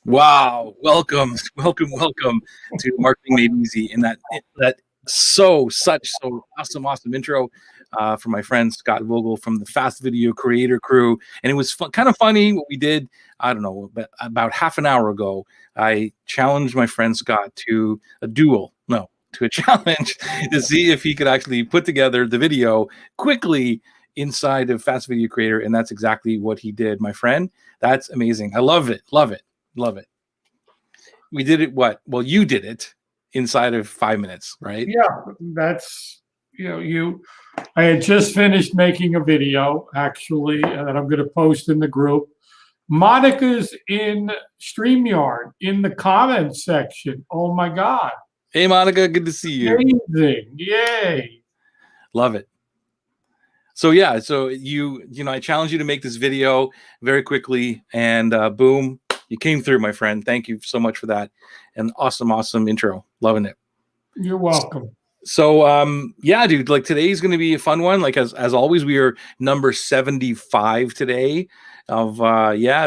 Wow. Welcome, welcome to Marketing Made Easy. And that such awesome intro from my friend Scott Vogel from the Fast Video Creator Crew. And it was kind of funny what we did. I don't know, about half an hour ago, I challenged my friend Scott to a duel. No, to a challenge to see if he could actually put together the video quickly inside of Fast Video Creator. And that's exactly what he did, my friend. That's amazing. I love it. Love it. Love it. We did it. Well, you did it inside of 5 minutes, right? Yeah, that's, I had just finished making a video actually that I'm going to post in the group. Monica's in StreamYard in the comments section. Oh my God. Hey, Monica, good to see you. Amazing. Yay. Love it. So yeah, so I challenged you to make this video very quickly, and boom, you came through, my friend. Thank you so much for that. And awesome intro. Loving it. You're welcome. So yeah, dude, like today's going to be a fun one. Like as always, we are number 75 today of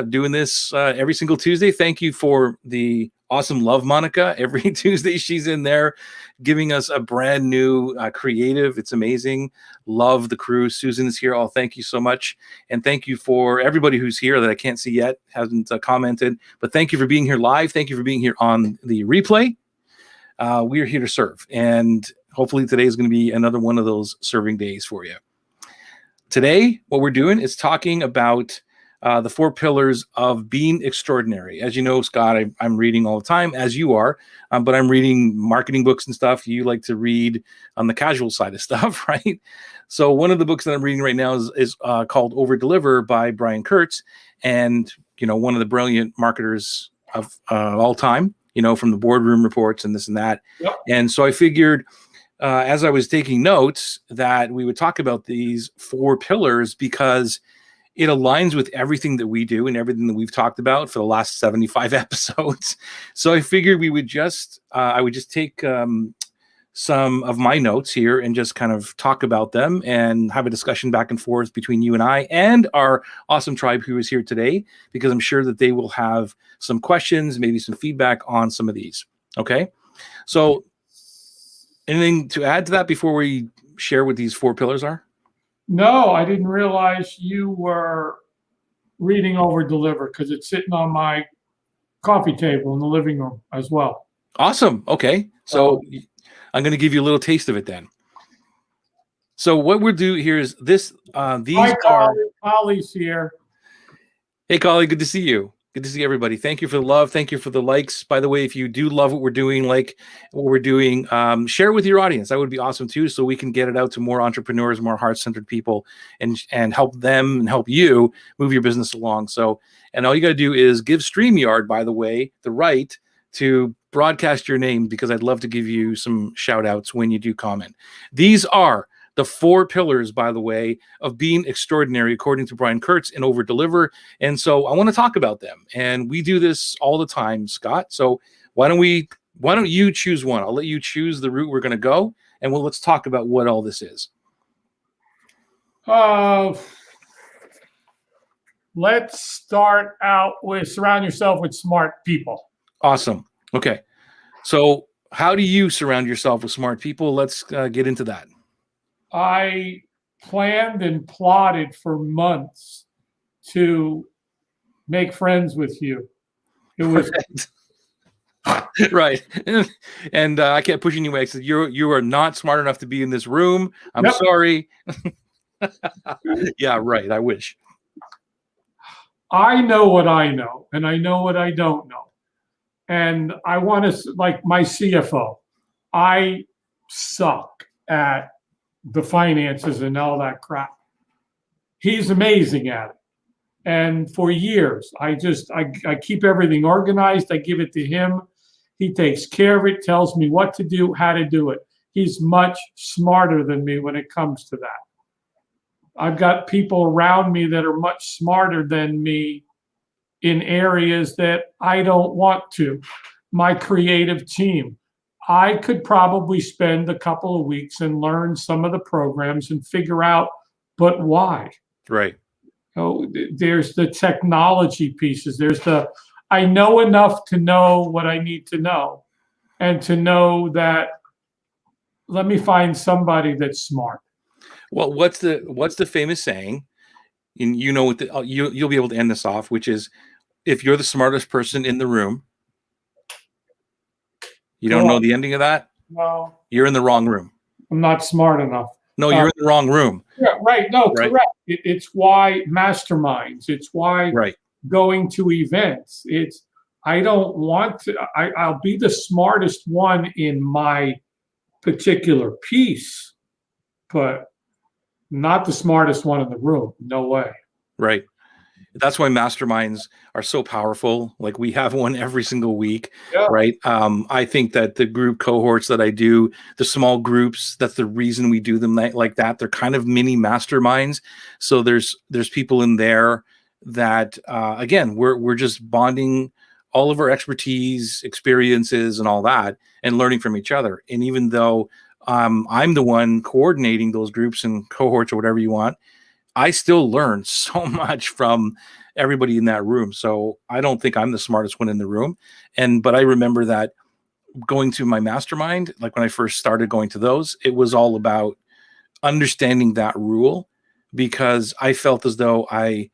doing this every single Tuesday. Thank you for the awesome love, Monica. Every Tuesday she's in there giving us a brand new creative. It's amazing. Love the crew. Susan is here. Oh, thank you so much. And thank you for everybody who's here that I can't see yet, hasn't commented, but thank you for being here live. Thank you for being here on the replay. We are here to serve, and hopefully today is going to be another one of those serving days for you. Today, what we're doing is talking about the 4 pillars of being extraordinary. As you know, Scott, I'm reading all the time, as you are, but I'm reading marketing books and stuff. You like to read on the casual side of stuff, right? So one of the books that I'm reading right now is called Overdeliver by Brian Kurtz, and one of the brilliant marketers of all time. From the boardroom reports and this and that. Yep. And so I figured, as I was taking notes, that we would talk about these 4 pillars because it aligns with everything that we do and everything that we've talked about for the last 75 episodes. So I figured we would I would just take some of my notes here and just kind of talk about them and have a discussion back and forth between you and I and our awesome tribe who is here today, because I'm sure that they will have some questions, maybe some feedback on some of these. Okay. So anything to add to that before we share what these 4 pillars are? No, I didn't realize you were reading Overdeliver because it's sitting on my coffee table in the living room as well. Awesome. Okay. So I'm going to give you a little taste of it then. So what we'll do here is this. These are Collie's here. Hey, Collie, good to see you. Good to see everybody. Thank you for the love. Thank you for the likes. By the way, if you do love what we're doing, share it with your audience. That would be awesome too, so we can get it out to more entrepreneurs, more heart-centered people, and help them and help you move your business along. So, and all you got to do is give StreamYard, by the way, the right to broadcast your name, because I'd love to give you some shout outs when you do comment. These are the 4 pillars, by the way, of being extraordinary, according to Brian Kurtz in Overdeliver. And so I want to talk about them. And we do this all the time, Scott. So why don't you choose one? I'll let you choose the route we're going to go, and let's talk about what all this is. Let's start out with surround yourself with smart people. Awesome. Okay. So how do you surround yourself with smart people? Let's get into that. I planned and plotted for months to make friends with you. It was right. And I kept pushing you away. I said, you are not smart enough to be in this room. I'm sorry. Yeah, right. I wish. I know what I know, and I know what I don't know. And I want to, like my CFO, I suck at the finances and all that crap. He's amazing at it. And for years, I keep everything organized. I give it to him. He takes care of it, tells me what to do, how to do it. He's much smarter than me when it comes to that. I've got people around me that are much smarter than me in areas that I don't want to. My creative team. I could probably spend a couple of weeks and learn some of the programs and figure out, but why? Right. There's the technology pieces. There's the I know enough to know what I need to know, and to know that let me find somebody that's smart. Well, what's the famous saying? And you know what you'll be able to end this off, which is if you're the smartest person in the room, you Go don't know on. the ending of that, No, you're in the wrong room. I'm not smart enough. No, you're in the wrong room. Yeah, right. No, Right. correct. It's why masterminds. It's why Right. going to events. I don't want to. I'll be the smartest one in my particular piece, but not the smartest one in the room. No way. Right. That's why masterminds are so powerful. Like we have one every single week, Yeah. right? I think that the group cohorts that I do, the small groups, that's the reason we do them like that. They're kind of mini masterminds. So there's people in there that again, we're just bonding all of our expertise, experiences, and all that, and learning from each other. And even though I'm the one coordinating those groups and cohorts or whatever you want, I still learn so much from everybody in that room. So I don't think I'm the smartest one in the room. But I remember that going to my mastermind, like when I first started going to those, it was all about understanding that rule, because I felt as though I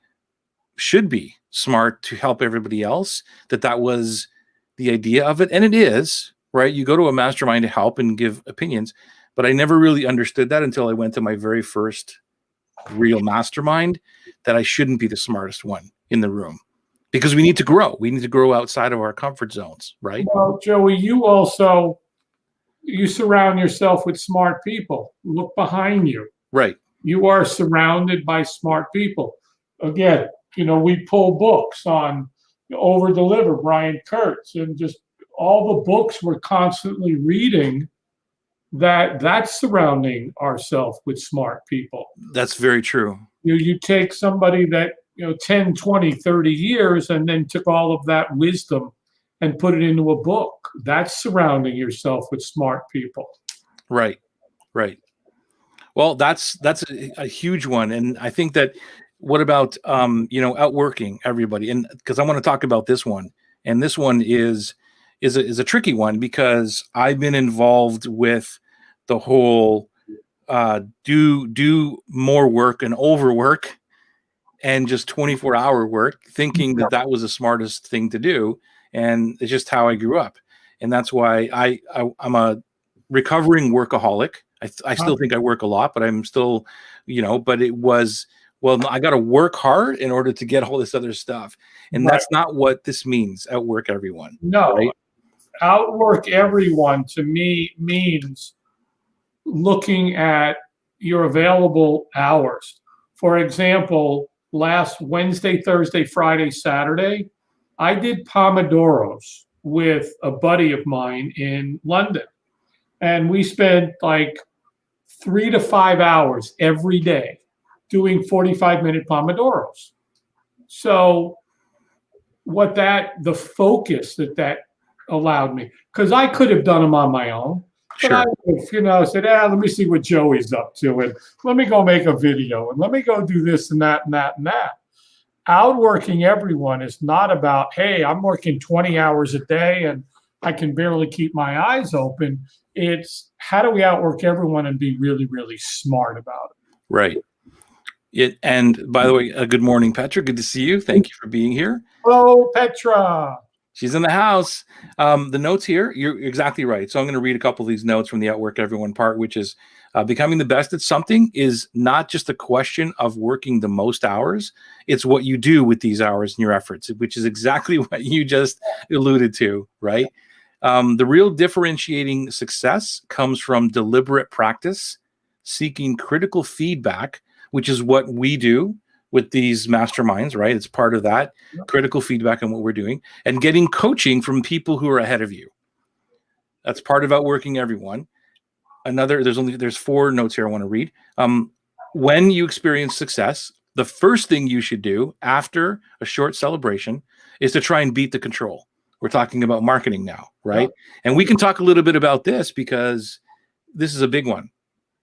should be smart to help everybody else, that was the idea of it. And it is, right? You go to a mastermind to help and give opinions, but I never really understood that until I went to my very first real mastermind, that I shouldn't be the smartest one in the room, because we need to grow. We need to grow outside of our comfort zones, right? Well, Joey, you surround yourself with smart people. Look behind you. Right. You are surrounded by smart people. Again, we pull books on Overdeliver, Brian Kurtz, and just all the books we're constantly reading. That's surrounding ourselves with smart people. That's very true. You take somebody that 10, 20, 30 years and then took all of that wisdom and put it into a book. That's surrounding yourself with smart people. Right. Well, that's a huge one. And I think that, what about outworking everybody? And because I want to talk about this one, and this one is a tricky one, because I've been involved with the whole do more work and overwork and just 24-hour work, thinking that was the smartest thing to do. And it's just how I grew up. And that's why I'm a recovering workaholic. I still think I work a lot, but I'm still, but it was, well, I got to work hard in order to get all this other stuff. And that's not what this means, outwork everyone. No, right? Outwork everyone to me means looking at your available hours. For example, last Wednesday, Thursday, Friday, Saturday, I did Pomodoros with a buddy of mine in London. And we spent like 3 to 5 hours every day doing 45-minute Pomodoros. So the focus that allowed me, because I could have done them on my own. But Sure. I said, let me see what Joey's up to, and let me go make a video, and let me go do this and that and that and that. Outworking everyone is not about, hey, I'm working 20 hours a day and I can barely keep my eyes open. It's how do we outwork everyone and be really, really smart about it? Right. And by the way, good morning, Petra. Good to see you. Thank you for being here. Hello, Petra. She's in the house. The notes here, you're exactly right. So I'm going to read a couple of these notes from the Outwork Everyone part, which is becoming the best at something is not just a question of working the most hours. It's what you do with these hours and your efforts, which is exactly what you just alluded to, right? The real differentiating success comes from deliberate practice, seeking critical feedback, which is what we do with these masterminds, right? It's part of that critical feedback on what we're doing, and getting coaching from people who are ahead of you. That's part of outworking everyone. There's 4 notes here I want to read. When you experience success, the first thing you should do after a short celebration is to try and beat the control. We're talking about marketing now, right? And we can talk a little bit about this, because this is a big one.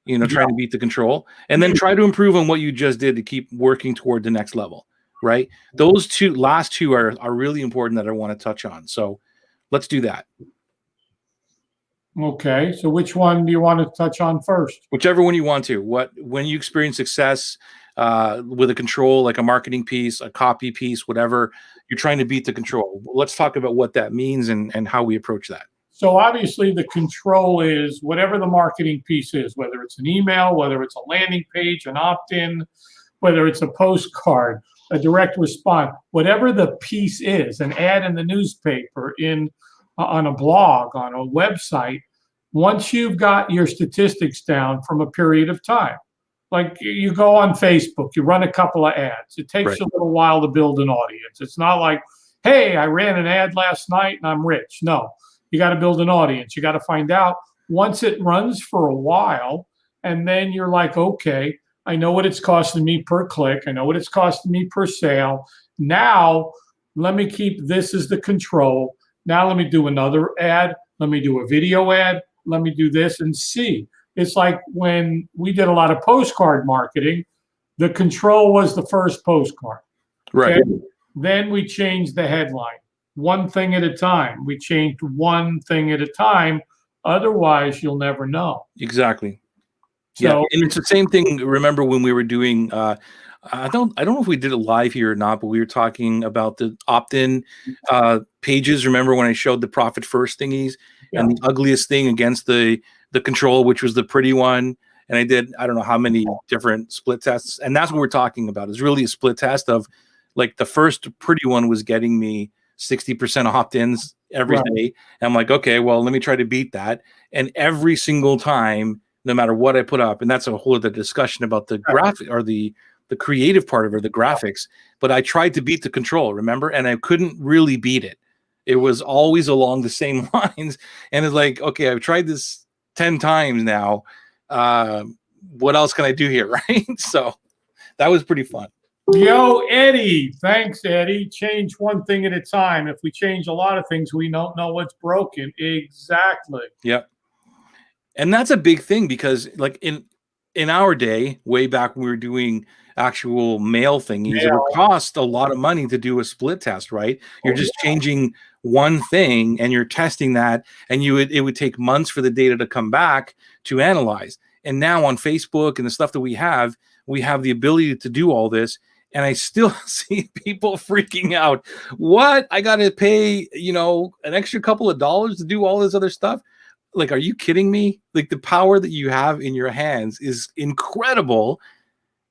Trying to beat the control, and then try to improve on what you just did to keep working toward the next level, right? Those last two are really important that I want to touch on. So let's do that. Okay, so which one do you want to touch on first? Whichever one you want to. When you experience success with a control, like a marketing piece, a copy piece, whatever, you're trying to beat the control. Let's talk about what that means and how we approach that. So obviously the control is whatever the marketing piece is, whether it's an email, whether it's a landing page, an opt-in, whether it's a postcard, a direct response, whatever the piece is, an ad in the newspaper, on a blog, on a website, once you've got your statistics down from a period of time, like you go on Facebook, you run a couple of ads. It takes a little while to build an audience. It's not like, hey, I ran an ad last night and I'm rich. No, you got to build an audience. You got to find out once it runs for a while, and then you're like, okay, I know what it's costing me per click. I know what it's costing me per sale. Now, let me keep this as the control. Now let me do another ad. Let me do a video ad. Let me do this and see. It's like when we did a lot of postcard marketing, the control was the first postcard. Right. Okay? Then we changed the headline. One thing at a time. We changed one thing at a time. Otherwise, you'll never know. Exactly. So, yeah, and it's the same thing. Remember when we were doing I don't know if we did it live here or not, but we were talking about the opt-in pages. Remember when I showed the profit first thingies and the ugliest thing against the control, which was the pretty one. And I did, I don't know how many different split tests. And that's what we're talking about, is really a split test of, like, the first pretty one was getting me 60% opt-ins every day. And I'm like, okay, well, let me try to beat that. And every single time, no matter what I put up, and that's a whole other discussion about the graphic or the creative part of it, the graphics, but I tried to beat the control, remember? And I couldn't really beat it. It was always along the same lines. And it's like, okay, I've tried this 10 times now. What else can I do here, right? So that was pretty fun. Yo, Eddie. Thanks, Eddie. Change one thing at a time. If we change a lot of things, we don't know what's broken. Exactly. Yep. And that's a big thing, because like in our day, way back when we were doing actual mail thingies, it would cost a lot of money to do a split test, right? You're just changing one thing and you're testing that, and it would take months for the data to come back to analyze. And now on Facebook and the stuff that we have the ability to do all this. And I still see people freaking out. What? I got to pay, an extra couple of dollars to do all this other stuff? Like, are you kidding me? Like, the power that you have in your hands is incredible.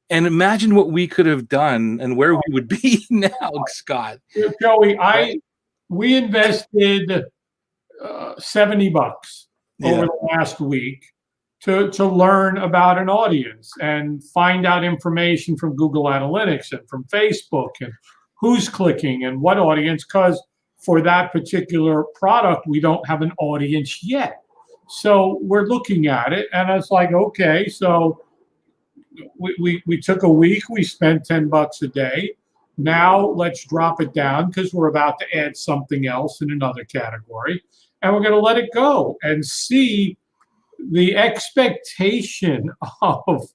And imagine what we could have done and where we would be now, Scott. Joey, we invested $70 over the last week to learn about an audience and find out information from Google Analytics and from Facebook and who's clicking and what audience, because for that particular product, we don't have an audience yet. So we're looking at it, and it's like, okay, so we took a week, we spent $10 a day. Now let's drop it down, because we're about to add something else in another category, and we're going to let it go and see the expectation of,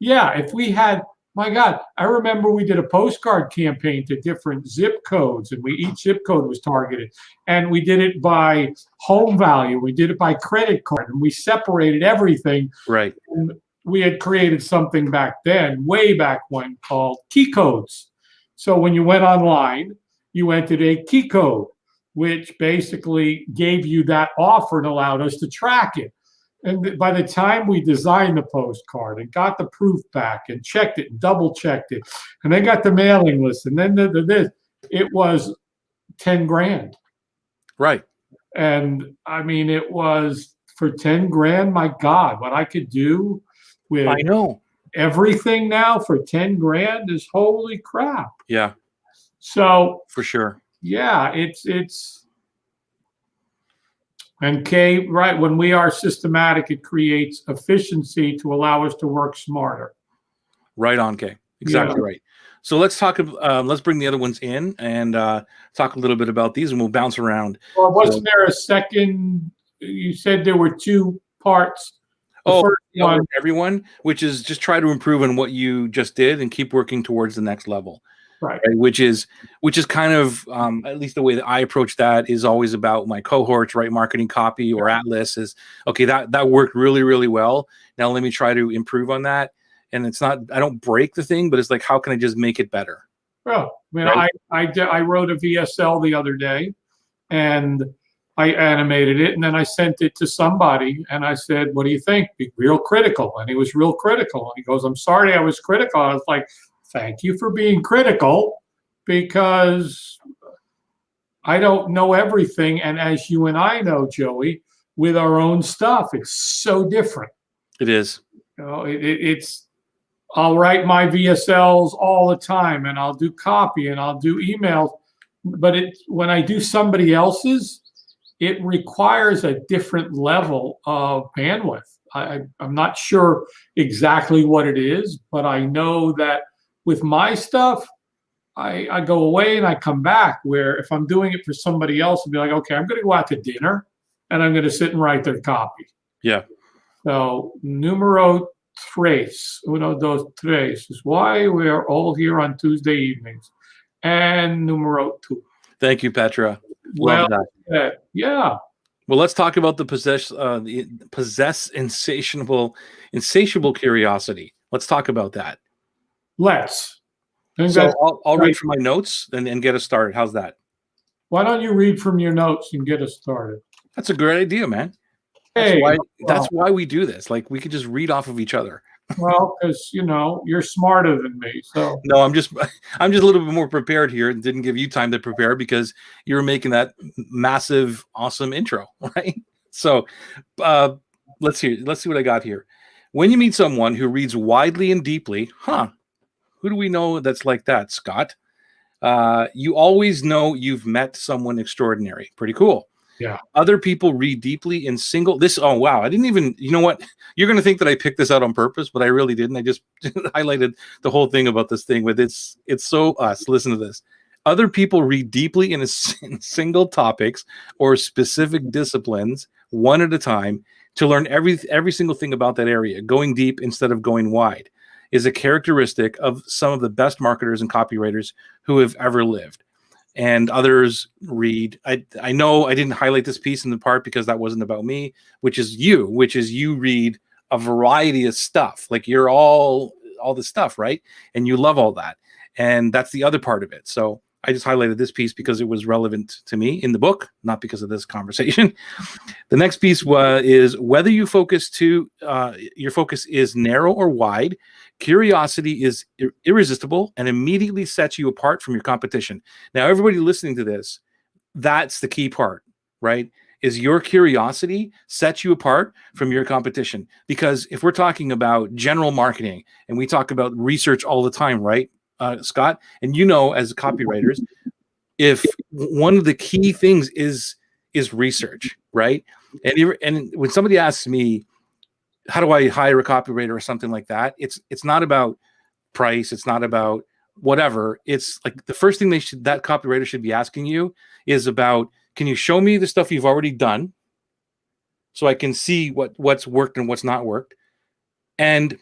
if we had, my God, I remember we did a postcard campaign to different zip codes, and each zip code was targeted, and we did it by home value. We did it by credit card, and we separated everything. Right. And we had created something back then, way back when, called key codes. So when you went online, you entered a key code, which basically gave you that offer and allowed us to track it. And by the time we designed the postcard and got the proof back and checked it and double checked it, and then got the mailing list, and then this, it was 10 grand. Right. And I mean, it was for 10 grand, my God, what I could do with everything now for 10 grand is holy crap. Yeah. So for sure. Yeah, it's and Kay, right, when we are systematic, it creates efficiency to allow us to work smarter. Right on, Kay. Exactly right. So let's talk. Let's bring the other ones in and talk a little bit about these, and we'll bounce around. Well, wasn't there a second? You said there were two parts. Everyone, which is just try to improve on what you just did and keep working towards the next level. Right. Which is kind of at least the way that I approach that is always about my cohorts, right? Marketing copy or Atlas is okay. That worked really, really well. Now let me try to improve on that. And it's not, I don't break the thing, but it's like, how can I just make it better? Well, I mean, Right. I wrote a VSL the other day, and I animated it, and then I sent it to somebody, and I said, "What do you think?" Be real critical, and he was real critical. And he goes, "I'm sorry, I was critical." I was like, "Thank you for being critical, because I don't know everything, and as you and I know, Joey, with our own stuff, it's so different. It is. You know, it's." I'll write my VSLs all the time, and I'll do copy, and I'll do emails. But when I do somebody else's, it requires a different level of bandwidth. I'm not sure exactly what it is, but I know that with my stuff, I go away and I come back, where if I'm doing it for somebody else, I'll be like, okay, I'm going to go out to dinner, and I'm going to sit and write their copy. Yeah. So numero uno, dos, tres is why we are all here on Tuesday evenings. And numero two. Thank you, Petra. Love that. Yeah. Well, let's talk about the insatiable curiosity. Let's talk about that. Let's. So I'll read from my notes and get us started. How's that? Why don't you read from your notes and get us started? That's a great idea, man. That's why we do this. Like, we could just read off of each other. Well, because you're smarter than me. So no, I'm just a little bit more prepared here, and didn't give you time to prepare because you were making that massive, awesome intro, right? So let's see what I got here. When you meet someone who reads widely and deeply, who do we know that's like that, Scott? You always know you've met someone extraordinary. Pretty cool. Yeah. Other people read deeply in single. Oh, wow. I didn't even, you know what? You're going to think that I picked this out on purpose, but I really didn't. I just highlighted the whole thing about this thing, but it's so us. Listen to this. Other people read deeply in single topics or specific disciplines one at a time to learn every single thing about that area. Going deep instead of going wide is a characteristic of some of the best marketers and copywriters who have ever lived. And others read, I know I didn't highlight this piece in the part because that wasn't about me, which is you read a variety of stuff. Like, you're all the stuff, right? And you love all that. And that's the other part of it. So I just highlighted this piece because it was relevant to me in the book, not because of this conversation. The next piece is whether your focus is narrow or wide. Curiosity is irresistible and immediately sets you apart from your competition. Now, everybody listening to this, that's the key part, right? Is your curiosity sets you apart from your competition. Because if we're talking about general marketing, and we talk about research all the time, right, Scott? And as copywriters, if one of the key things is research, right? And when somebody asks me, how do I hire a copywriter or something like that? It's not about price. It's not about whatever. It's like the first thing that copywriter should be asking you is about, can you show me the stuff you've already done so I can see what's worked and what's not worked? And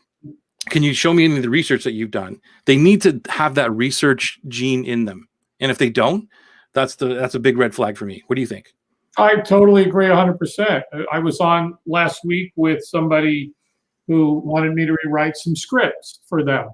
can you show me any of the research that you've done? They need to have that research gene in them. And if they don't, that's a big red flag for me. What do you think? I totally agree 100%. I was on last week with somebody who wanted me to rewrite some scripts for them.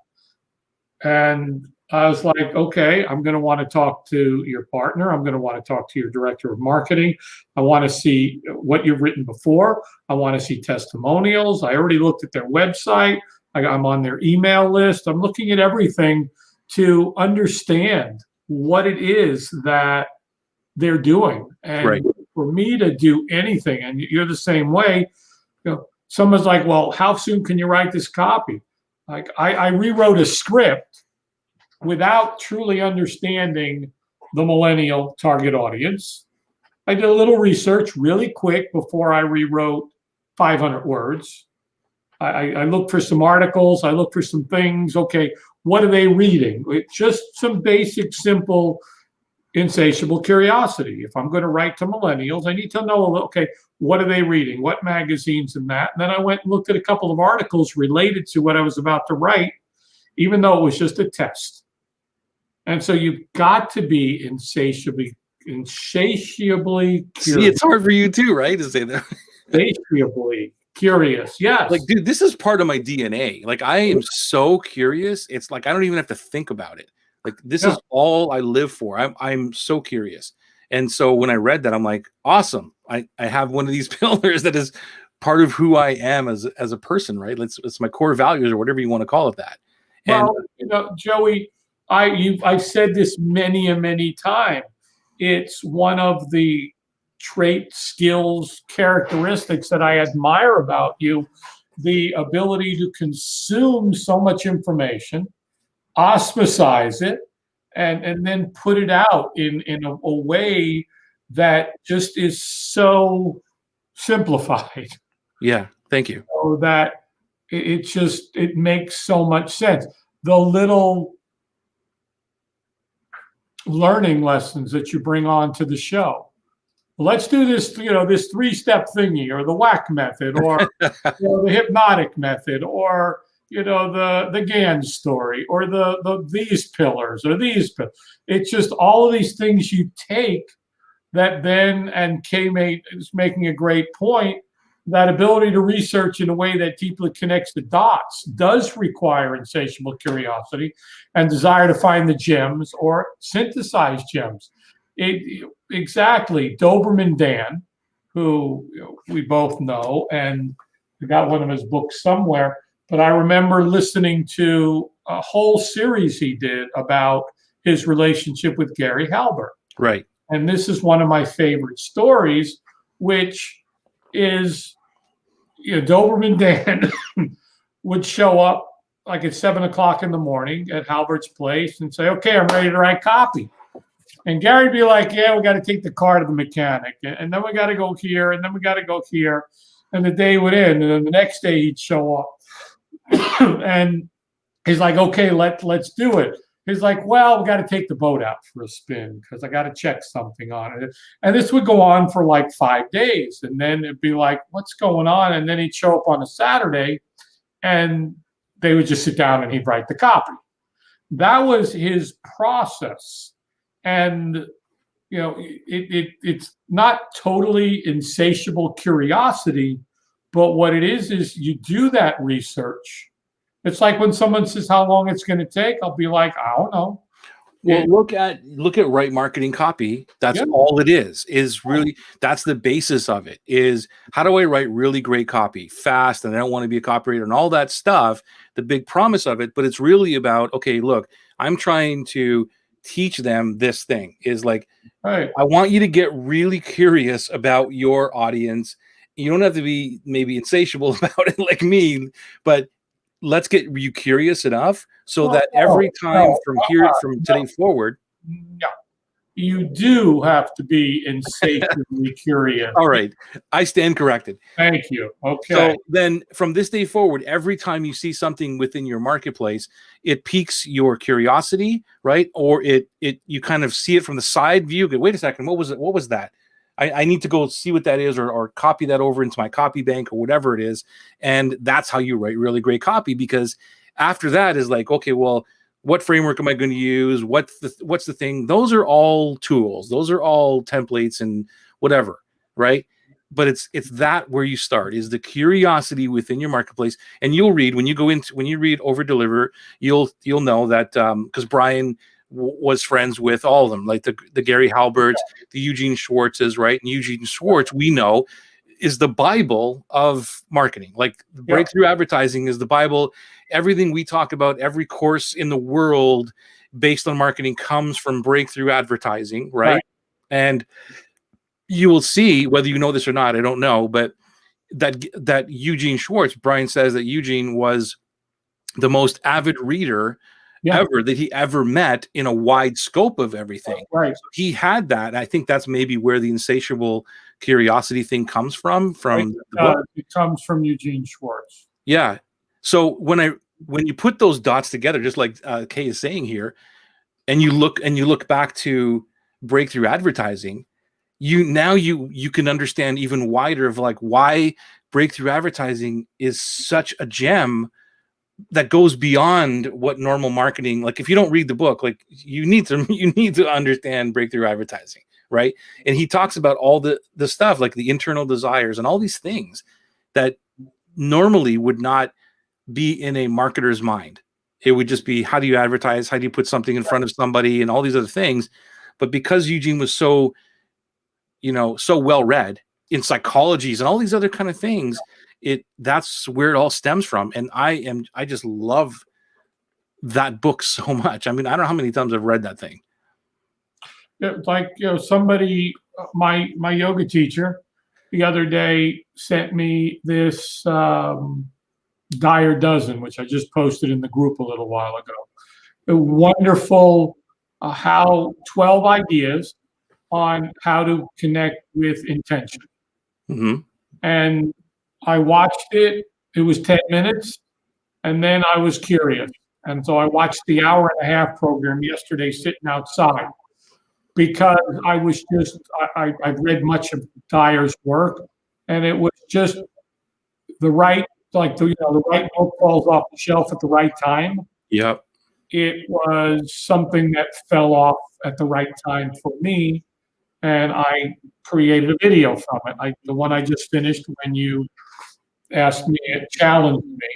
And I was like, okay, I'm going to want to talk to your partner. I'm going to want to talk to your director of marketing. I want to see what you've written before. I want to see testimonials. I already looked at their website. I'm on their email list. I'm looking at everything to understand what it is that they're doing. And right. For me to do anything, and you're the same way, someone's like, well, how soon can you write this copy? Like, I rewrote a script without truly understanding the millennial target audience. I did a little research really quick before I rewrote 500 words. I looked for some articles. I looked for some things. Okay, what are they reading? It's just some basic, simple, insatiable curiosity. If I'm going to write to millennials, I need to know, okay, what are they reading? What magazines and that? And then I went and looked at a couple of articles related to what I was about to write, even though it was just a test. And so you've got to be insatiably See, curious. it's hard for you too, right? To say that. Insatiably curious. Yes. Like, dude, this is part of my DNA. Like, I am so curious. It's like I don't even have to think about it. Like, this is all I live for. I'm so curious. And so when I read that, I'm like, awesome. I have one of these pillars that is part of who I am as a person, right? It's my core values or whatever you want to call it that. And well, Joey, I've said this many and many times. It's one of the traits, skills, characteristics that I admire about you, the ability to consume so much information, osmosis it, and then put it out in a way that just is so simplified. Yeah, thank you. So that it makes so much sense. The little learning lessons that you bring on to the show. Let's do this, this 3-step thingy, or the whack method, or the hypnotic method, or the GANS story, or the these pillars, or these pillars. It's just all of these things you take that then, and K-Mate is making a great point, that ability to research in a way that deeply connects the dots does require insatiable curiosity and desire to find the gems or synthesize gems. Exactly. Doberman Dan, who we both know, and I got one of his books somewhere, but I remember listening to a whole series he did about his relationship with Gary Halbert. Right. And this is one of my favorite stories, which is, Doberman Dan would show up like at 7 o'clock in the morning at Halbert's place and say, okay, I'm ready to write copy. And Gary'd be like, yeah, we got to take the car to the mechanic. And then we got to go here. And then we got to go here. And the day would end. And then the next day he'd show up. And he's like, okay, let's do it. He's like, well, we got to take the boat out for a spin because I got to check something on it. And this would go on for like 5 days. And then it'd be like, what's going on? And then he'd show up on a Saturday and they would just sit down and he'd write the copy. That was his process. And, it's not totally insatiable curiosity, but what it is you do that research. It's like when someone says how long it's going to take, I'll be like, I don't know. Well, look at right marketing copy. That's all it is really, that's the basis of it, is how do I write really great copy fast? And I don't want to be a copywriter and all that stuff, the big promise of it. But it's really about, okay, look, I'm trying to teach them this thing is like, I want you to get really curious about your audience. You don't have to be maybe insatiable about it like me, but let's get you curious enough so that every time from today forward. No, you do have to be insatiably curious. All right. I stand corrected. Thank you. Okay. So then from this day forward, every time you see something within your marketplace, it piques your curiosity, right? Or you kind of see it from the side view. Go, wait a second. What was it? What was that? I need to go see what that is, or copy that over into my copy bank or whatever it is. And that's how you write really great copy, because after that is like, okay, well, what framework am I going to use? What's the thing? Those are all tools. Those are all templates and whatever, right? But it's that where you start is the curiosity within your marketplace. And you'll read when you read Overdeliver, you'll know that because Brian was friends with all of them, like the Gary Halberts, the Eugene Schwartzes, right? And Eugene Schwartz, we know, is the Bible of marketing. Like breakthrough advertising is the Bible. Everything we talk about, every course in the world based on marketing comes from breakthrough advertising, right? And you will see, whether you know this or not, I don't know, but that Eugene Schwartz, Brian says that Eugene was the most avid reader ever that he ever met in a wide scope of everything. Right. So he had that. And I think that's maybe where the insatiable curiosity thing comes from. It comes from Eugene Schwartz. Yeah. So when you put those dots together, just like Kay is saying here, and you look back to breakthrough advertising, you can understand even wider of like why breakthrough advertising is such a gem that goes beyond what normal marketing, like if you don't read the book, like you need to understand breakthrough advertising, right? And he talks about all the stuff like the internal desires and all these things that normally would not be in a marketer's mind. It would just be, how do you advertise? How do you put something in front of somebody and all these other things? But because Eugene was so, so well read in psychologies and all these other kind of things, that's where it all stems from. And I just love that book so much. I mean, I don't know how many times I've read that thing. It's like, somebody, my yoga teacher the other day sent me this Dire Dozen, which I just posted in the group a little while ago. A wonderful, how 12 ideas on how to connect with intention. Mm-hmm. And I watched it. It was 10 minutes. And then I was curious. And so I watched the hour-and-a-half program yesterday sitting outside, because I was just, I've read much of Dyer's work, and it was just the right, like the right book falls off the shelf at the right time. Yep. It was something that fell off at the right time for me, and I created a video from it. The one I just finished, when you asked me, it challenged me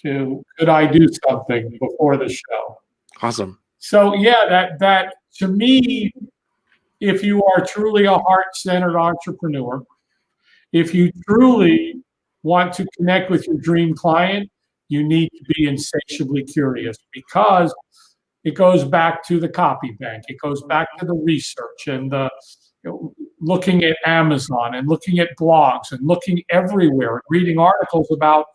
to, could I do something before the show? Awesome. So yeah, that to me, if you are truly a heart-centered entrepreneur, if you truly want to connect with your dream client, you need to be insatiably curious, because it goes back to the copy bank. It goes back to the research and the looking at Amazon and looking at blogs and looking everywhere and reading articles about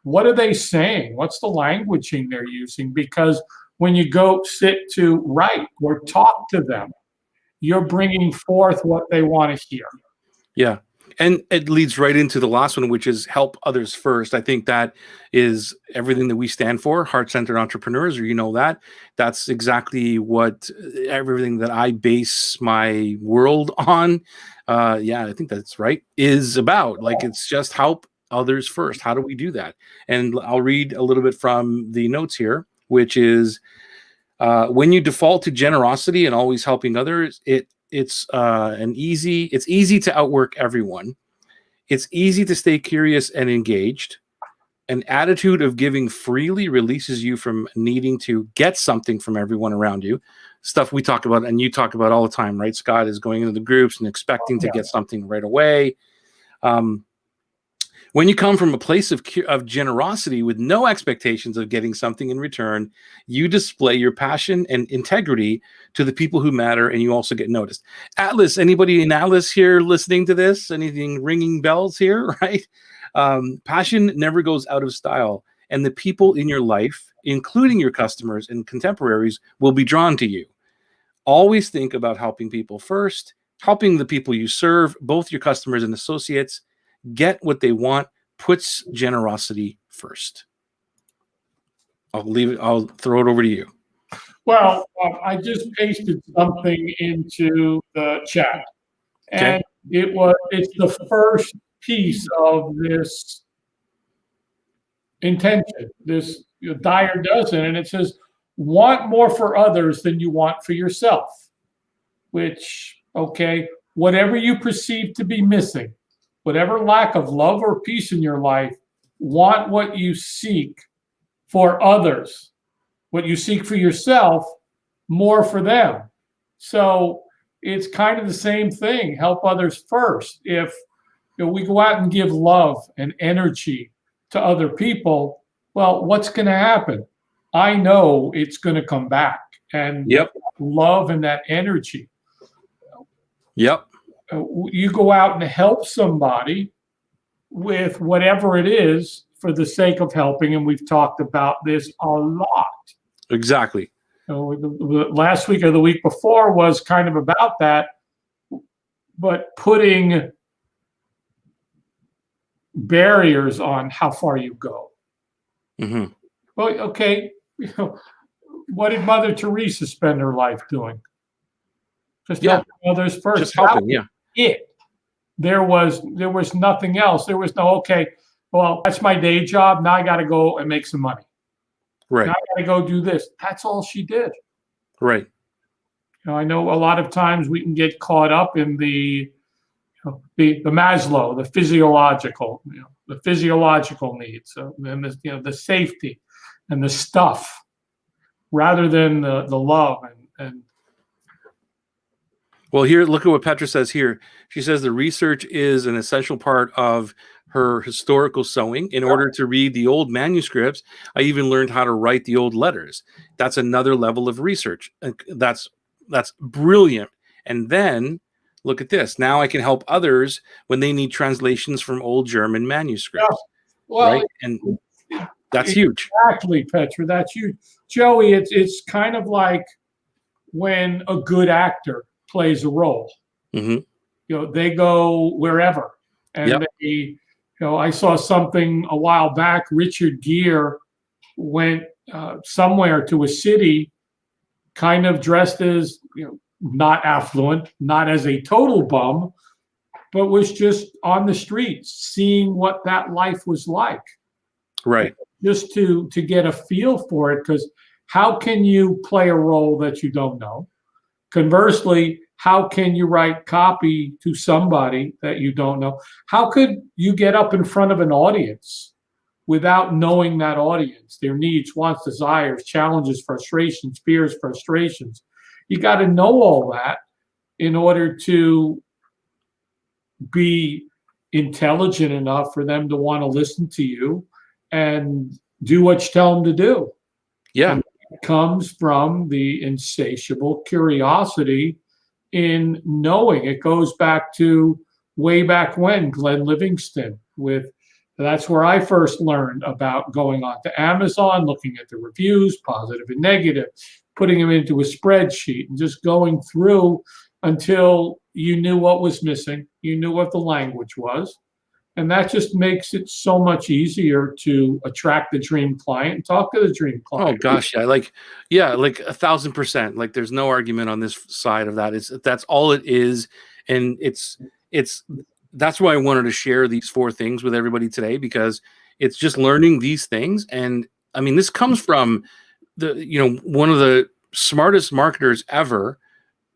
what are they saying? What's the languaging they're using? Because when you go sit to write or talk to them, you're bringing forth what they want to hear. Yeah. And it leads right into the last one, which is help others first. I think that is everything that we stand for, heart-centered entrepreneurs, or that's exactly what everything that I base my world on. I think that's right, is about. Like, it's just help others first. How do we do that? And I'll read a little bit from the notes here, which is, when you default to generosity and always helping others, it's easy to outwork everyone. It's easy to stay curious and engaged. An attitude of giving freely releases you from needing to get something from everyone around you. Stuff we talk about and you talk about all the time, right, Scott, is going into the groups and expecting to get something right away. When you come from a place of generosity with no expectations of getting something in return, you display your passion and integrity to the people who matter, and you also get noticed. Atlas, anybody in Atlas here listening to this? Anything ringing bells here, right? Passion never goes out of style, and the people in your life, including your customers and contemporaries, will be drawn to you. Always think about helping people first, helping the people you serve, both your customers and associates. Get what they want, puts generosity first. I'll throw it over to you. Well, I just pasted something into the chat, and it's the first piece of this intention, this Dire Dozen, and it says, want more for others than you want for yourself, which, whatever you perceive to be missing, whatever lack of love or peace in your life, want what you seek for others, what you seek for yourself, more for them. So it's kind of the same thing. Help others first. If we go out and give love and energy to other people, well, what's going to happen? I know it's going to come back. And love and that energy. Yep. You go out and help somebody with whatever it is for the sake of helping, and we've talked about this a lot. Exactly. Last week or the week before was kind of about that, but putting barriers on how far you go. Mm-hmm. Well, what did Mother Teresa spend her life doing? Just helping others first. Just helping, There was nothing else. There was no, well, that's my day job. Now I got to go and make some money. Right. Now I got to go do this. That's all she did. Right. I know a lot of times we can get caught up in the Maslow, the physiological needs, and the safety and the stuff, rather than the love and. Well, here, look at what Petra says here. She says the research is an essential part of her historical sewing. In order to read the old manuscripts, I even learned how to write the old letters. That's another level of research. That's brilliant. And then look at this. Now I can help others when they need translations from old German manuscripts. Yeah. Well, right? And that's huge. Exactly, Petra. That's huge. Joey, it's kind of like when a good actor plays a role. Mm-hmm. They go wherever. And they, I saw something a while back. Richard Gere went somewhere to a city kind of dressed as, not affluent, not as a total bum, but was just on the streets seeing what that life was like. Right. Just to get a feel for it, because how can you play a role that you don't know? Conversely, how can you write copy to somebody that you don't know? How could you get up in front of an audience without knowing that audience, their needs, wants, desires, challenges, frustrations, fears, frustrations? You got to know all that in order to be intelligent enough for them to want to listen to you and do what you tell them to do. Yeah. And it comes from the insatiable curiosity in knowing. It goes back to way back when, Glenn Livingston, that's where I first learned about going on to Amazon, looking at the reviews, positive and negative, putting them into a spreadsheet and just going through until you knew what was missing, you knew what the language was. And that just makes it so much easier to attract the dream client and talk to the dream client. Oh gosh, yeah, like 1,000%. Like there's no argument on this side of that. That's all it is, and that's why I wanted to share these 4 things with everybody today, because it's just learning these things. And I mean, this comes from one of the smartest marketers ever.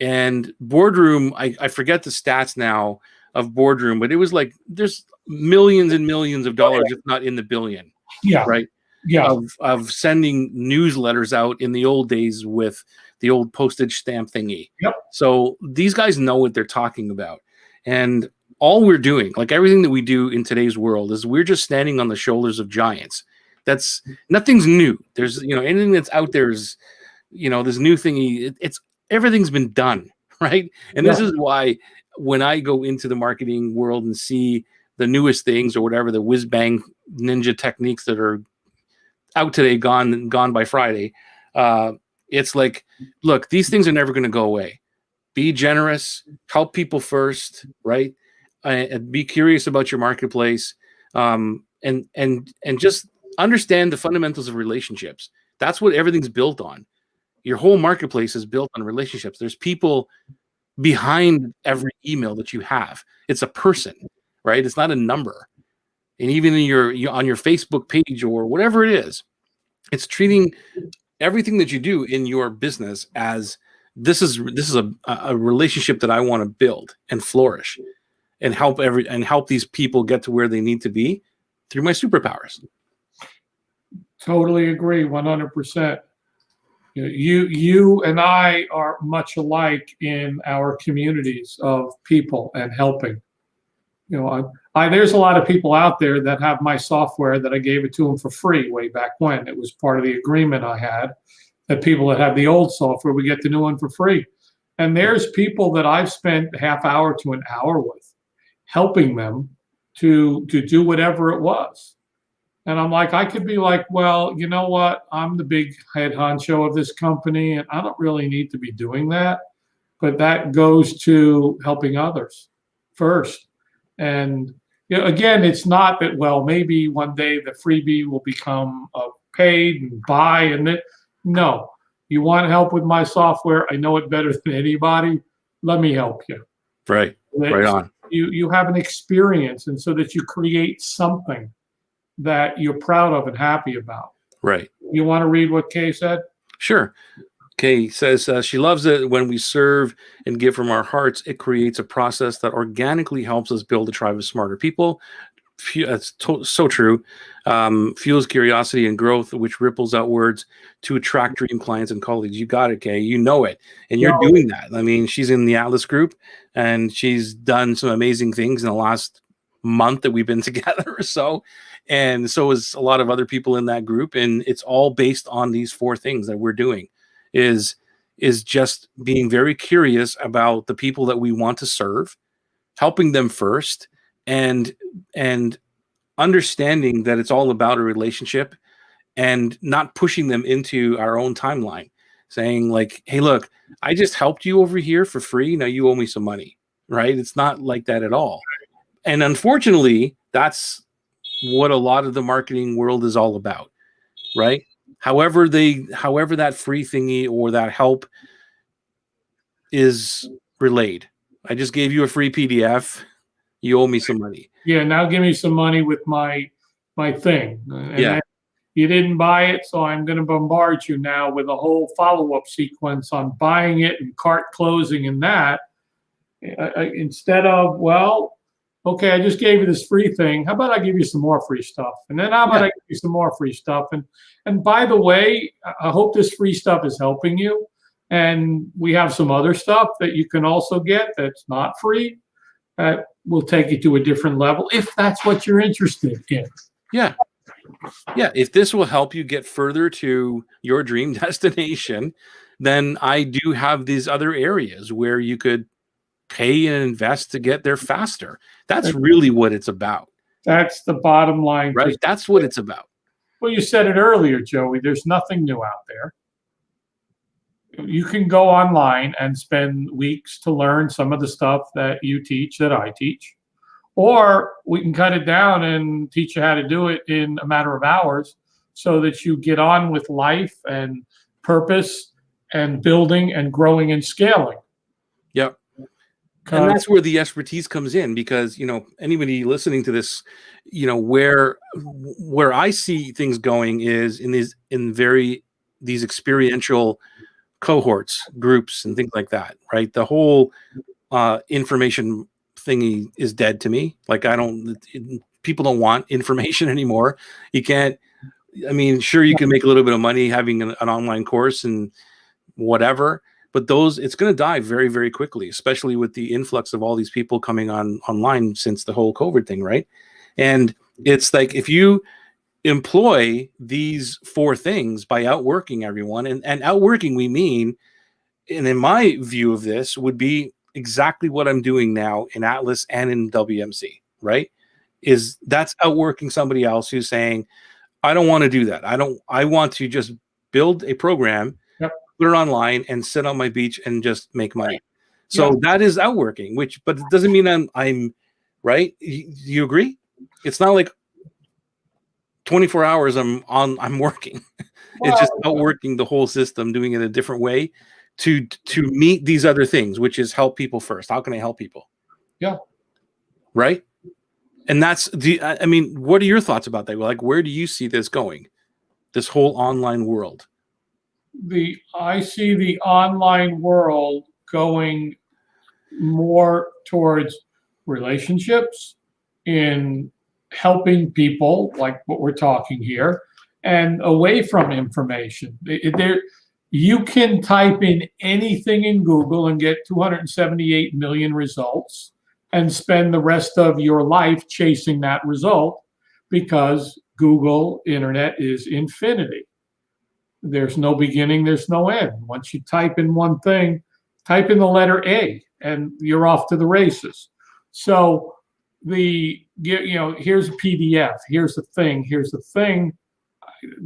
And Boardroom, I forget the stats now of Boardroom, but it was like there's millions and millions of dollars, if not in the billion. Yeah. Right. Yeah. Of sending newsletters out in the old days with the old postage stamp thingy. Yep. So these guys know what they're talking about. And all we're doing, like everything that we do in today's world, is we're just standing on the shoulders of giants. That's nothing's new. There's, anything that's out there is, this new thingy. It's everything's been done, right? And this is why when I go into the marketing world and see the newest things or whatever, the whiz bang ninja techniques that are out today, gone by Friday, it's like, look, these things are never going to go away. Be generous, help people first, right? And be curious about your marketplace, and just understand the fundamentals of relationships. That's what everything's built on. Your whole marketplace is built on relationships. There's people behind every email that you have. It's a person, right? It's not a number. And even in on your Facebook page or whatever it is, it's treating everything that you do in your business as this is a relationship that I want to build and flourish and help these people get to where they need to be through my superpowers. Totally agree, 100%. You and I are much alike in our communities of people and helping. There's a lot of people out there that have my software that I gave it to them for free way back when. It was part of the agreement I had that people that have the old software, we get the new one for free. And there's people that I've spent a half hour to an hour with, helping them to do whatever it was. And I'm like, I could be like, well, you know what? I'm the big head honcho of this company, and I don't really need to be doing that. But that goes to helping others first. And again, it's not that, well, maybe one day the freebie will become paid and buy. And no, you want help with my software? I know it better than anybody. Let me help you. Right. Right on. You have an experience, and so that you create something that you're proud of and happy about. Right. You want to read what Kay said? Sure. Kay says she loves it when we serve and give from our hearts. It creates a process that organically helps us build a tribe of smarter people. That's so true. Fuels curiosity and growth, which ripples outwards to attract dream clients and colleagues. You got it, Kay. You know it, and you're doing that. I mean, she's in the Atlas group, and she's done some amazing things in the last month that we've been together or so, and so is a lot of other people in that group. And it's all based on these 4 things that we're doing. Is just being very curious about the people that we want to serve, helping them first, and understanding that it's all about a relationship, and not pushing them into our own timeline, saying like, hey, look, I just helped you over here for free, now you owe me some money, right? It's not like that at all. And unfortunately, that's what a lot of the marketing world is all about, right? However that free thingy or that help is relayed. I just gave you a free PDF. You owe me some money. Yeah, now give me some money with my thing. And Yeah. You didn't buy it, so I'm going to bombard you now with a whole follow-up sequence on buying it and cart closing and that. Instead of, well, okay, I just gave you this free thing. How about I give you some more free stuff? And then how about I give you some more free stuff? And by the way, I hope this free stuff is helping you. And we have some other stuff that you can also get that's not free. Will take you to a different level if that's what you're interested in. Yeah. If this will help you get further to your dream destination, then I do have these other areas where you could pay and invest to get there faster. That's really what it's about. That's the bottom line. Right? That's what it's about. Well, you said it earlier, Joey. There's nothing new out there. You can go online and spend weeks to learn some of the stuff that you teach, that I teach. Or we can cut it down and teach you how to do it in a matter of hours so that you get on with life and purpose and building and growing and scaling. Yep. And that's where the expertise comes in, because, anybody listening to this, where I see things going is in these experiential cohorts, groups, and things like that, right? The whole information thingy is dead to me. Like, people don't want information anymore. You can't, sure, you can make a little bit of money having an online course and whatever, but it's going to die very, very quickly, especially with the influx of all these people coming online since the whole COVID thing, right? And it's like, if you employ these 4 things by outworking everyone, and outworking, we mean, and in my view of this, would be exactly what I'm doing now in Atlas and in WMC, right? That's outworking somebody else who's saying, I don't want to do that. I want to just build a program, put it online, and sit on my beach and just make money. So that is outworking, but it doesn't mean I'm right. You agree? It's not like 24 hours I'm working. It's just outworking the whole system, doing it a different way to meet these other things, which is help people first. How can I help people? Yeah. Right. And that's what are your thoughts about that? Like, where do you see this going? This whole online world? I see the online world going more towards relationships, in helping people, like what we're talking here, and away from information. You can type in anything in Google and get 278 million results and spend the rest of your life chasing that result, because Google Internet is infinity. There's no beginning, there's no end. Once you type in one thing, type in the letter A, and you're off to the races. So here's a PDF, here's the thing,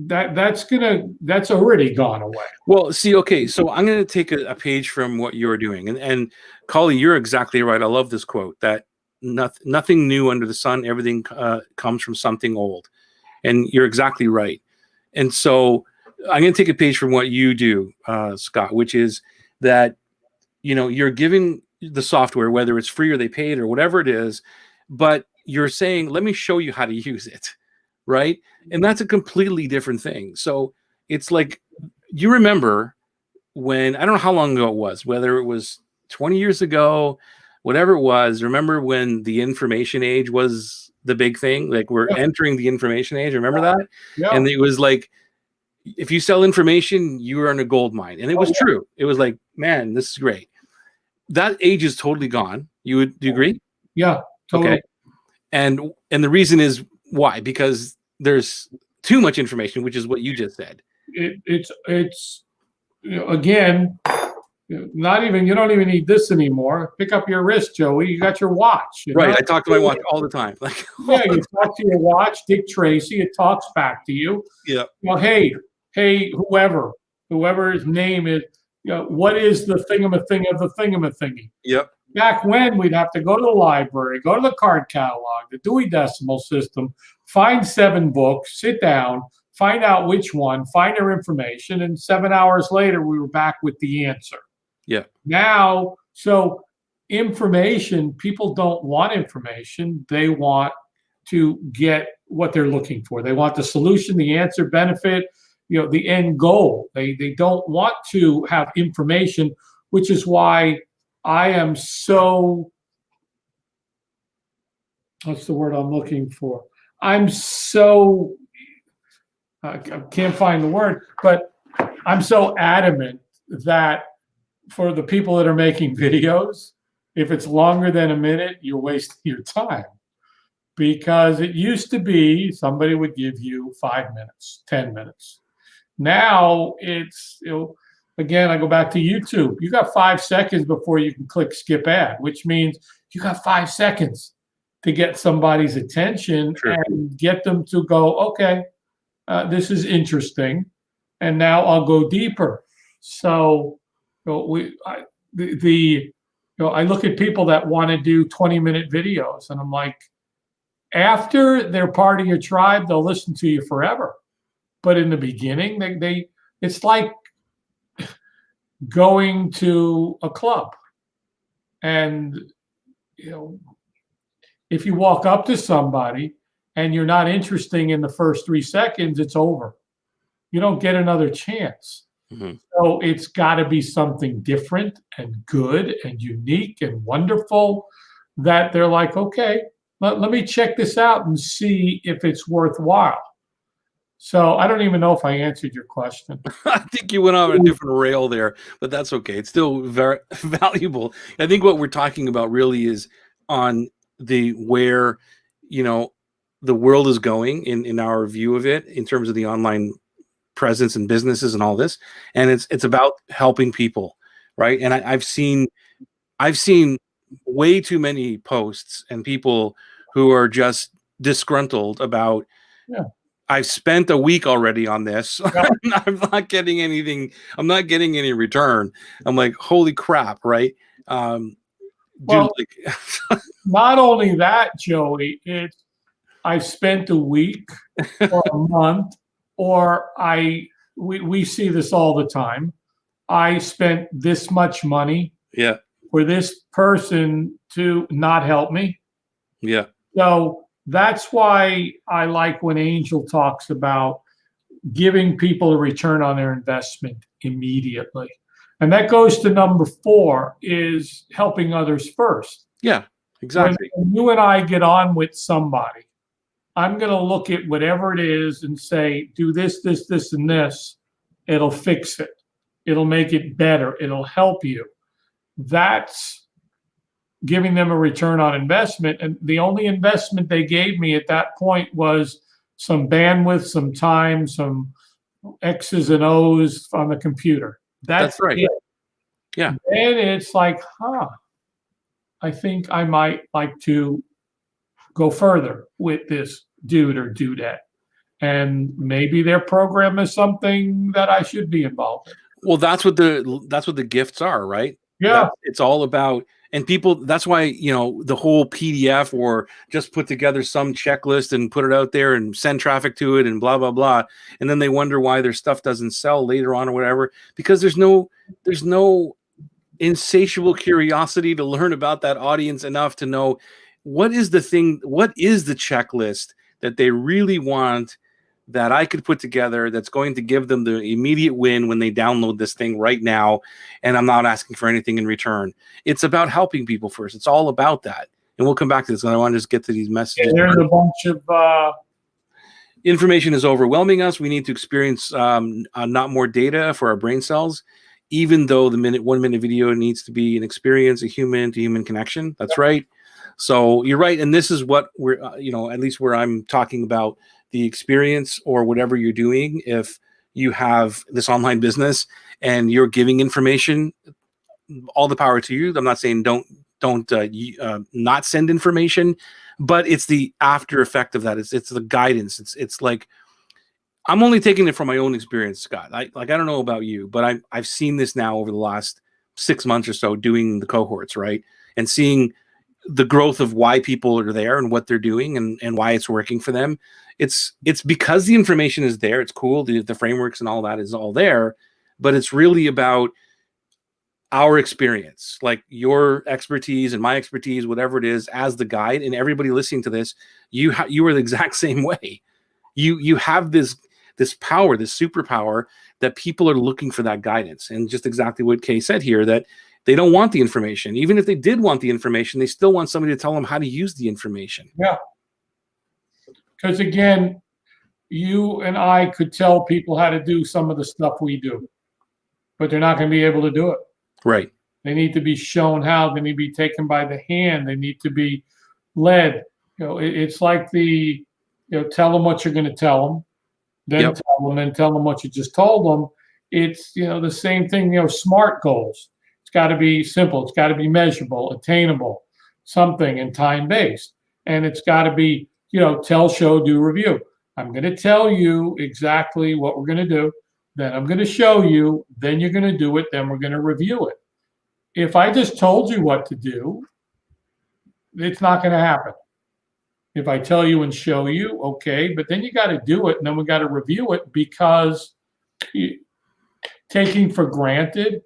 that's already gone away. Well, see, okay, so I'm going to take a page from what you're doing, and Collie, you're exactly right. I love this quote, that nothing new under the sun, everything comes from something old, and you're exactly right. And so I'm going to take a page from what you do, Scott, which is that you're giving the software, whether it's free or they paid or whatever it is, but you're saying, let me show you how to use it, right? And that's a completely different thing. So it's like, you remember when, I don't know how long ago it was, whether it was 20 years ago, whatever it was. Remember when the information age was the big thing? Like, we're entering the information age. Remember that? Yeah. And it was like, if you sell information, you are in a gold mine. And it was true. It was like, man, this is great. That age is totally gone. Do you agree? Yeah. Totally. Okay. And the reason is why? Because there's too much information, which is what you just said. It's again, not even, you don't even need this anymore. Pick up your wrist, Joey. You got your watch. Right. Know? I talk to my watch all the time. Like, yeah, you talk to your watch, Dick Tracy. It talks back to you. Yeah. Well, hey, whoever his name is, what is the thing of the thingy? Yep. Back when, we'd have to go to the library, go to the card catalog, the Dewey Decimal System, find 7 books, sit down, find out which one, find their information, and 7 hours later, we were back with the answer. Yeah. Now, so information, people don't want information. They want to get what they're looking for. They want the solution, the answer, benefit, the end goal. They don't want to have information, which is why I am so, what's the word I'm looking for? I'm so, I can't find the word, but I'm so adamant that for the people that are making videos, if it's longer than a minute, you're wasting your time. Because it used to be somebody would give you 5 minutes, 10 minutes. Now it's, again, I go back to YouTube. You got 5 seconds before you can click skip ad, which means you got 5 seconds to get somebody's attention and get them to go, okay, this is interesting, and now I'll go deeper. So I look at people that want to do 20-minute videos, and I'm like, after they're part of your tribe, they'll listen to you forever. But in the beginning, it's like going to a club, and if you walk up to somebody and you're not interesting in the first 3 seconds, it's over. You don't get another chance. Mm-hmm. So it's got to be something different and good and unique and wonderful that they're like, okay, let me check this out and see if it's worthwhile. So I don't even know if I answered your question. I think you went on a different rail there, but that's okay. It's still very valuable. I think what we're talking about really is on where the world is going in our view of it, in terms of the online presence and businesses and all this. And it's about helping people, right? And I've seen way too many posts and people who are just disgruntled about, I've spent a week already on this. Yeah. I'm not getting anything. I'm not getting any return. I'm like, holy crap, right? Well, not only that, Joey, I've spent a week or a month, or we see this all the time. I spent this much money for this person to not help me. Yeah. So that's why I like when Angel talks about giving people a return on their investment immediately. And that goes to number 4, is helping others first. Yeah, exactly. When you and I get on with somebody, I'm going to look at whatever it is and say, do this, this, this, and this. It'll fix it. It'll make it better. It'll help you. That's giving them a return on investment. And the only investment they gave me at that point was some bandwidth, some time, some X's and O's on the computer. That's right. It. Yeah. And it's like, I think I might like to go further with this dude or dudette. And maybe their program is something that I should be involved in. Well, that's what the gifts are, right? Yeah. It's all about, and people, that's why, the whole PDF, or just put together some checklist and put it out there and send traffic to it and blah, blah, blah. And then they wonder why their stuff doesn't sell later on or whatever, because there's no insatiable curiosity to learn about that audience enough to know what is the checklist that they really want that I could put together that's going to give them the immediate win when they download this thing right now, and I'm not asking for anything in return. It's about helping people first. It's all about that. And we'll come back to this, and I want to just get to these messages. There's a bunch of information is overwhelming us. We need to experience not more data for our brain cells, even though the 1 minute video needs to be an experience, a human to human connection. That's right. So you're right. And this is what we're, at least where I'm talking about the experience or whatever you're doing. If you have this online business and you're giving information, all the power to you. I'm not saying don't not send information, but it's the after effect of that. It's the guidance. It's like, I'm only taking it from my own experience, Scott. I don't know about you, but I've seen this now over the last 6 months or so doing the cohorts, right? And seeing the growth of why people are there and what they're doing and why it's working for them. It's because the information is there. It's cool. The frameworks and all that is all there, but it's really about our experience, like your expertise and my expertise, whatever it is, as the guide. And everybody listening to this, you are the exact same way. You have this power, this superpower that people are looking for that guidance. And just exactly what Kay said here, that they don't want the information. Even if they did want the information, they still want somebody to tell them how to use the information. Yeah. Because again, you and I could tell people how to do some of the stuff we do, but they're not going to be able to do it. Right. They need to be shown how. They need to be taken by the hand. They need to be led. It's like tell them what you're going to tell them, then tell them, and tell them what you just told them. It's, the same thing, SMART goals. It's got to be simple. It's got to be measurable, attainable, something, and time-based. And it's got to be, tell, show, do, review. I'm going to tell you exactly what we're going to do. Then I'm going to show you. Then you're going to do it. Then we're going to review it. If I just told you what to do, it's not going to happen. If I tell you and show you, okay, but then you got to do it, and then we got to review it, because taking for granted,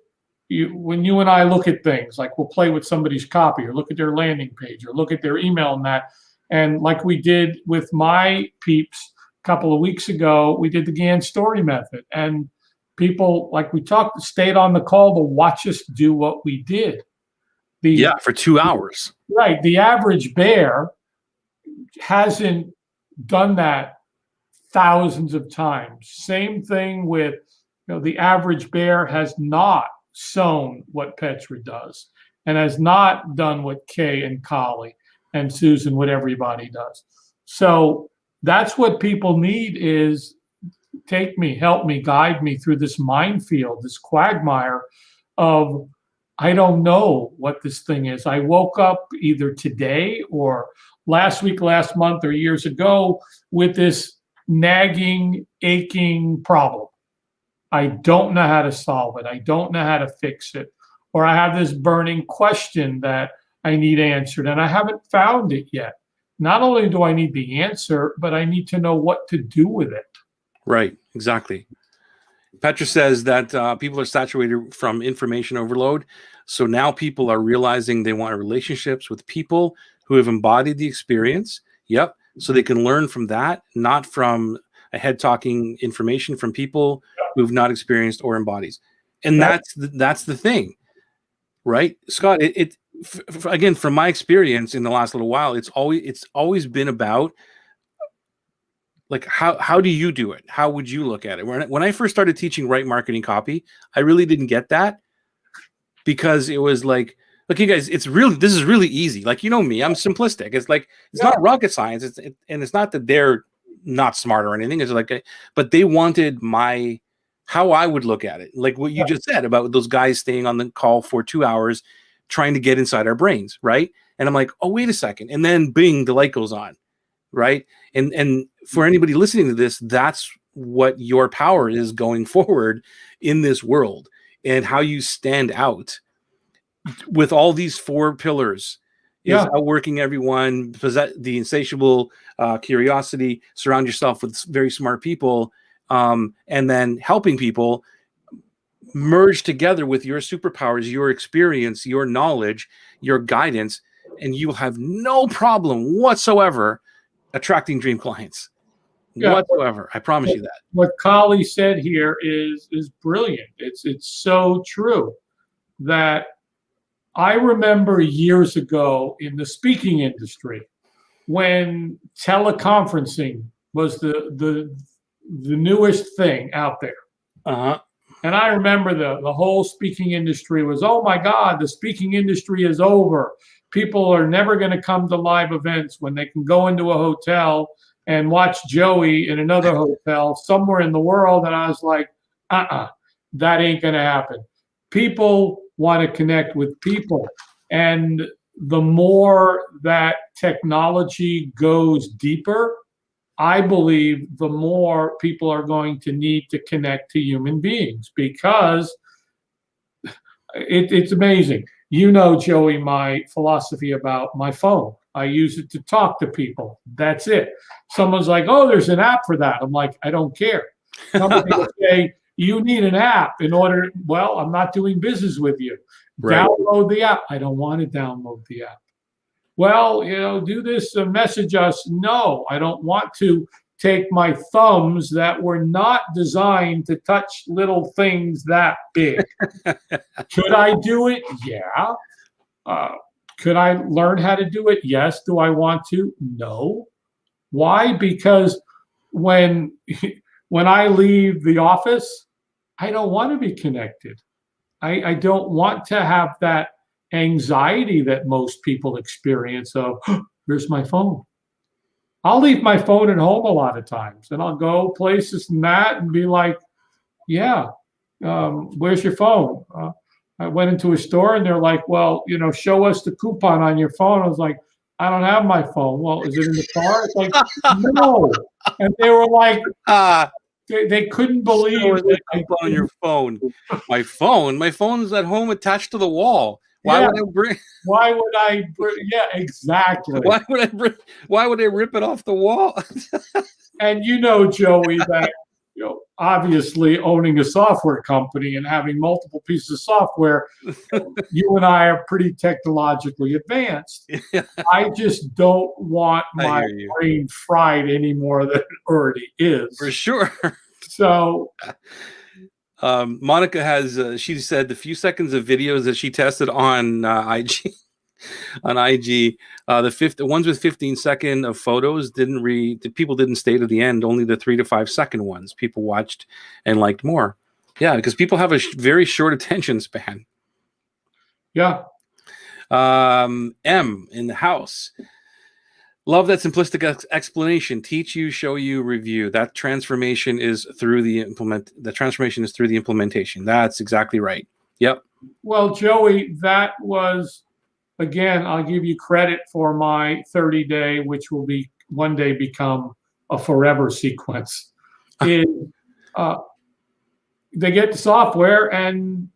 when you and I look at things, like we'll play with somebody's copy or look at their landing page or look at their email and that, and like we did with my peeps a couple of weeks ago, we did the Gann story method, and people, like we talked, stayed on the call to watch us do what we did. For 2 hours. Right. The average bear hasn't done that thousands of times. Same thing with, the average bear has not sewn what Petra does, and has not done what Kay and Collie and Susan, what everybody does. So that's what people need, is take me, help me, guide me through this minefield, this quagmire of, I don't know what this thing is. I woke up either today or last week, last month, or years ago with this nagging, aching problem. I don't know how to solve it. I don't know how to fix it. Or I have this burning question that I need answered, and I haven't found it yet. Not only do I need the answer, but I need to know what to do with it. Right, exactly. Petra says that people are saturated from information overload. So now people are realizing they want relationships with people who have embodied the experience. Yep. So they can learn from that, not from a head talking information from people who've not experienced or embodies. And that's the thing, right, Scott? Again, from my experience in the last little while, it's always been about, like, how do you do it? How would you look at it? When I first started teaching right marketing copy, I really didn't get that, because it was like, look, you guys, this is really easy. Like, me, I'm simplistic. It's like, it's not rocket science. And it's not that they're not smart or anything. It's like, but they wanted how I would look at it. Like what you just said about those guys staying on the call for 2 hours, trying to get inside our brains. Right. And I'm like, oh, wait a second. And then bing, the light goes on. Right. And for anybody listening to this, that's what your power is going forward in this world, and how you stand out with all these 4 pillars is outworking everyone, possess the insatiable curiosity, surround yourself with very smart people, and then helping people merge together with your superpowers, your experience, your knowledge, your guidance, and you will have no problem whatsoever attracting dream clients. Yeah. whatsoever. I promise you that. What Kali said here is brilliant. It's so true that I remember years ago in the speaking industry when teleconferencing was the newest thing out there. Uh-huh. And I remember the whole speaking industry was, oh my God, the speaking industry is over. People are never going to come to live events when they can go into a hotel and watch Joey in another hotel somewhere in the world. And I was like, that ain't going to happen. People want to connect with people. And the more that technology goes deeper, I believe the more people are going to need to connect to human beings, because it's amazing. You know, Joey, my philosophy about my phone. I use it to talk to people. That's it. Someone's like, oh, there's an app for that. I'm like, I don't care. Somebody will say, you need an app in order. Well, I'm not doing business with you. Right. Download the app. I don't want to download the app. Well, do this, message us. No, I don't want to take my thumbs that were not designed to touch little things that big. Could I do it? Yeah. Could I learn how to do it? Yes. Do I want to? No. Why? Because when I leave the office, I don't want to be connected. I don't want to have that anxiety that most people experience of, here's my phone. I'll leave my phone at home a lot of times, and I'll go places and that and be like, yeah, where's your phone? I went into a store and they're like, well, show us the coupon on your phone. I was like, I don't have my phone. Well, is it in the car? It's like, no. And they were like, they couldn't believe that on your phone. My phone is at home attached to the wall. Why would I bring? Yeah, exactly. Why would I rip it off the wall? And Joey, that obviously owning a software company and having multiple pieces of software, you and I are pretty technologically advanced. Yeah. I just don't want my brain fried any more than it already is. For sure. So. Monica has, she said the few seconds of videos that she tested on IG, the ones with 15-second of photos people didn't stay to the end. Only the 3 to 5 second ones people watched and liked more. Yeah, because people have a very short attention span. Yeah. M in the house. Love that simplistic explanation. Teach you, show you, review. That transformation is through the implementation. That's exactly right. Yep. Well, Joey, that was, again, I'll give you credit for my 30-day, which will be one day become a forever sequence. They get the software, and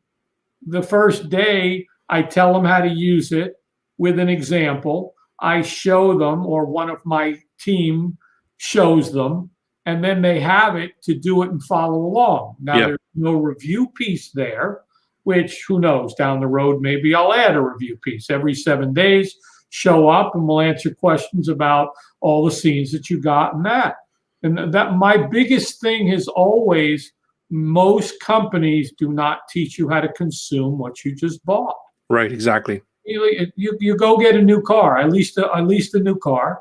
the first day I tell them how to use it with an example. I show them, or one of my team shows them, and then they have it to do it and follow along. Now, There's no review piece there, which, who knows, down the road, maybe I'll add a review piece. Every 7 days, show up and we'll answer questions about all the scenes that you got in that. And that my biggest thing is always, most companies do not teach you how to consume what you just bought. Right, exactly. You go get a new car. I leased a new car,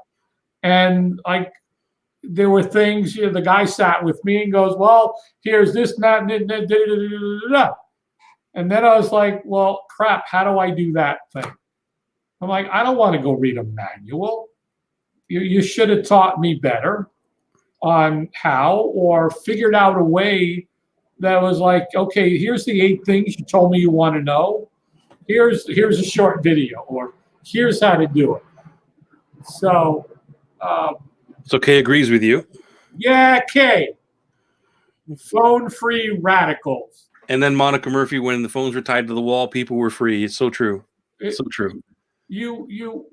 and there were things. The guy sat with me and goes, "Well, here's this, and that, and then I was like, "Well, crap. How do I do that thing?" I'm like, "I don't want to go read a manual. You should have taught me better on how, or figured out a way that was like, okay, here's the 8 things you told me you want to know. Here's a short video, or here's how to do it." So Kay agrees with you. Yeah, Kay. Phone-free radicals. And then Monica Murphy, when the phones were tied to the wall, people were free. It's so true. So true. You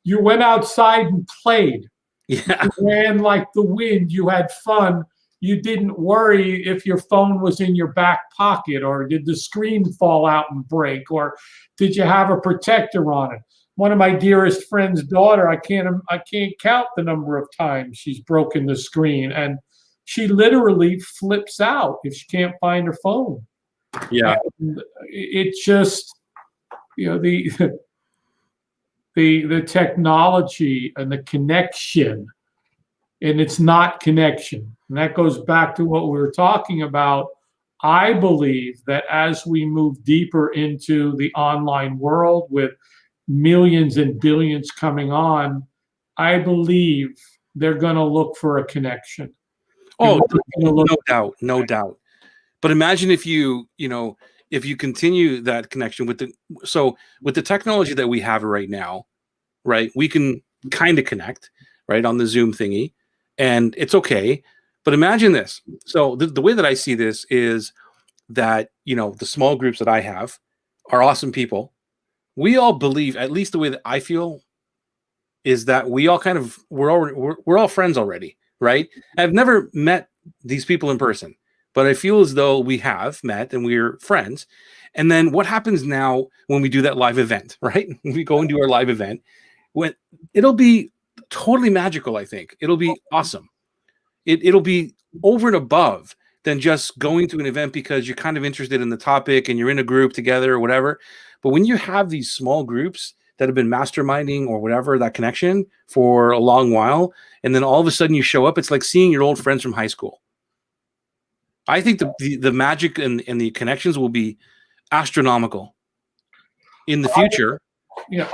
went outside and played. Yeah. You ran like the wind. You had fun. You didn't worry if your phone was in your back pocket, or did the screen fall out and break, or did you have a protector on it? one of my dearest friend's daughter, I can't count the number of times she's broken the screen, and she literally flips out if she can't find her phone. Yeah. And it's just, the technology and the connection, and it's not connection. And that goes back to what we were talking about. I believe that as we move deeper into the online world with millions and billions coming on, I believe they're going to look for a connection. Oh, no doubt, no doubt. But imagine if you continue that connection with the technology that we have right now, right? We can kind of connect, right, on the Zoom thingy, and it's okay. But imagine this. So the way that I see this is that, the small groups that I have are awesome people. We all believe, at least the way that I feel, is that we all we're all friends already, right? I've never met these people in person, but I feel as though we have met and we're friends. And then what happens now when we do that live event, right? We go and do our live event, when it'll be totally magical. I think it'll be awesome. It'll be over and above than just going to an event because you're kind of interested in the topic and you're in a group together or whatever. But when you have these small groups that have been masterminding or whatever, that connection for a long while, and then all of a sudden you show up, it's like seeing your old friends from high school. I think the magic and the connections will be astronomical in the future.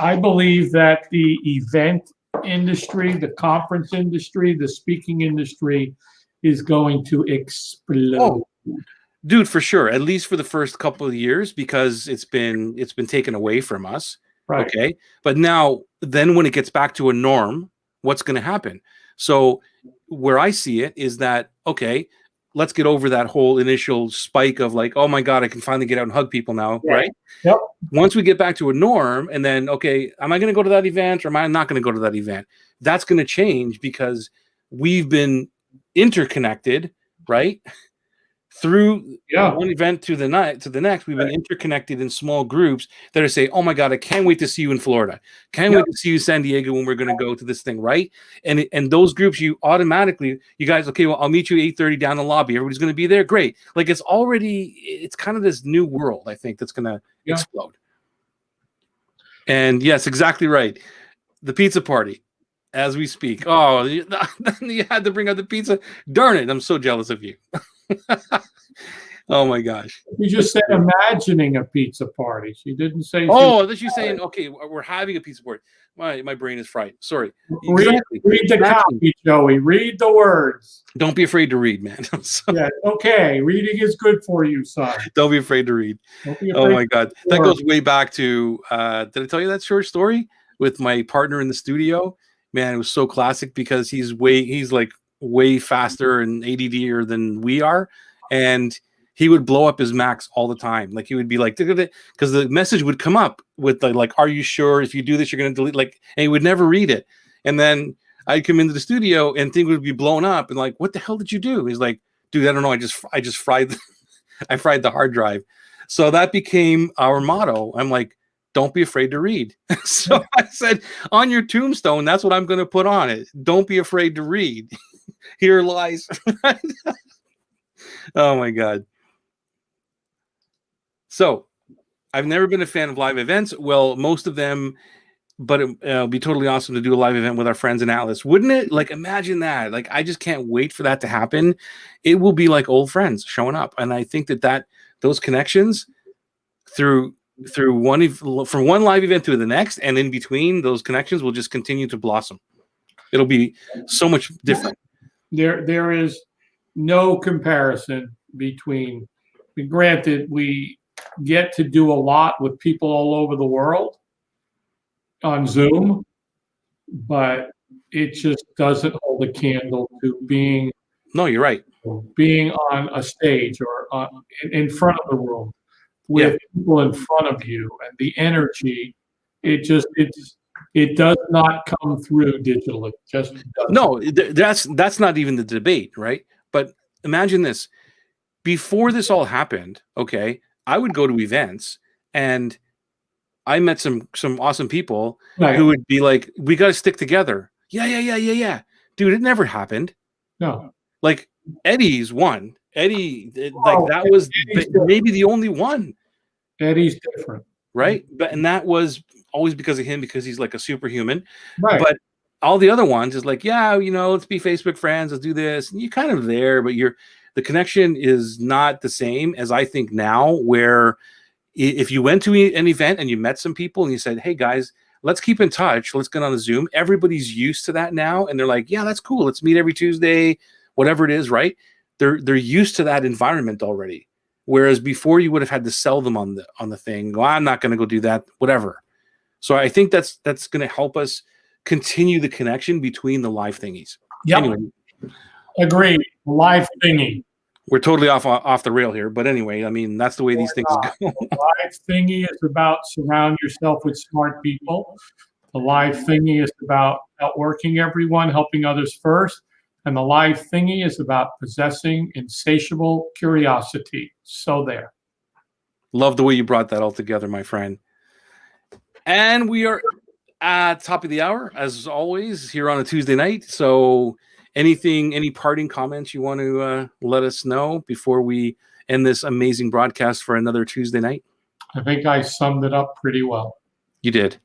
I believe that the event industry, the conference industry, the speaking industry is going to explode. Oh, dude, for sure. At least for the first couple of years, because it's been taken away from us. Right. Okay. But now, then when it gets back to a norm, what's going to happen? So where I see it is that, okay, let's get over that whole initial spike of like, oh my God, I can finally get out and hug people now. Yeah. Right. Yep. Once we get back to a norm, and then, okay, am I going to go to that event or am I not going to go to that event? That's going to change because we've been interconnected, right? Through one event to the next, we've been interconnected in small groups that are saying, "Oh my God, I can't wait to see you in Florida. Can't wait to see you in San Diego when we're going to go to this thing, right?" And those groups, you guys, okay, well, I'll meet you at 8:30 down the lobby. Everybody's going to be there. Great. Like it's kind of this new world, I think, that's going to explode. And yes, exactly right. The pizza party, as we speak. Oh, you had to bring up the pizza. Darn it! I'm so jealous of you. Oh my gosh. You just said imagining a pizza party. She didn't say. Oh, that you're saying, okay, we're having a pizza party. My brain is fried. Sorry. Read the copy, Joey. Read the words. Don't be afraid to read, man. Yeah, okay. Reading is good for you, son. Don't be afraid to read. Oh my God. That goes way back to, did I tell you that short story with my partner in the studio? Man, it was so classic because he's like way faster and ADD-er than we are, and he would blow up his Macs all the time. Like he would be like, because the message would come up with like, "Are you sure if you do this you're going to delete?" Like, and he would never read it. And then I'd come into the studio and things would be blown up, and like, "What the hell did you do?" He's like, "Dude, I don't know. I just fried I fried the hard drive." So that became our motto. I'm like, don't be afraid to read. So I said, on your tombstone, that's what I'm going to put on it. Don't be afraid to read. Here lies. Oh my God. So I've never been a fan of live events. Well, most of them, but it'll be totally awesome to do a live event with our friends in Atlas. Wouldn't it? Like, imagine that. Like, I just can't wait for that to happen. It will be like old friends showing up. And I think that those connections from one live event to the next, and in between, those connections will just continue to blossom. It'll be so much different. There is no comparison between, granted, we get to do a lot with people all over the world on Zoom, but it just doesn't hold a candle to being. No, you're right. Being on a stage or in front of the room with people in front of you, and the energy, it does not come through digitally. Just doesn't. No, that's not even the debate, right? But imagine this: before this all happened, okay, I would go to events and I met some awesome people Right. who would be like, we got to stick together. Yeah. Dude, it never happened. No. Like Eddie's one. Eddie, like that was maybe the only one. Eddie's different. Right. And that was always because of him, because he's like a superhuman. Right. But all the other ones is like, yeah, let's be Facebook friends. Let's do this. And you're kind of there, but the connection is not the same as I think now, where if you went to an event and you met some people and you said, hey guys, let's keep in touch. Let's get on the Zoom. Everybody's used to that now. And they're like, yeah, that's cool. Let's meet every Tuesday, whatever it is. Right. They're used to that environment already. Whereas before you would have had to sell them on the thing. Well, I'm not going to go do that, whatever. So I think that's going to help us continue the connection between the live thingies. Yep. Anyway, agreed. Live thingy. We're totally off the rail here, but anyway, I mean, that's the way these things go. The live thingy is about surround yourself with smart people. The live thingy is about outworking everyone, helping others first. And the live thingy is about possessing insatiable curiosity. So there. Love the way you brought that all together, my friend. And we are at top of the hour, as always, here on a Tuesday night. So any parting comments you want to let us know before we end this amazing broadcast for another Tuesday night? I think I summed it up pretty well. You did.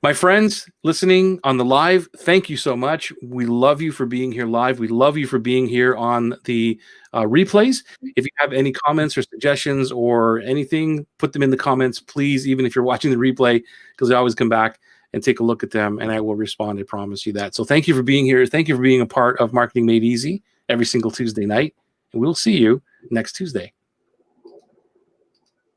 My friends listening on the live, thank you so much. We love you for being here live. We love you for being here on the replays. If you have any comments or suggestions or anything, put them in the comments, please, even if you're watching the replay, because I always come back and take a look at them, and I will respond. I promise you that. So thank you for being here. Thank you for being a part of Marketing Made Easy every single Tuesday night, and we'll see you next Tuesday.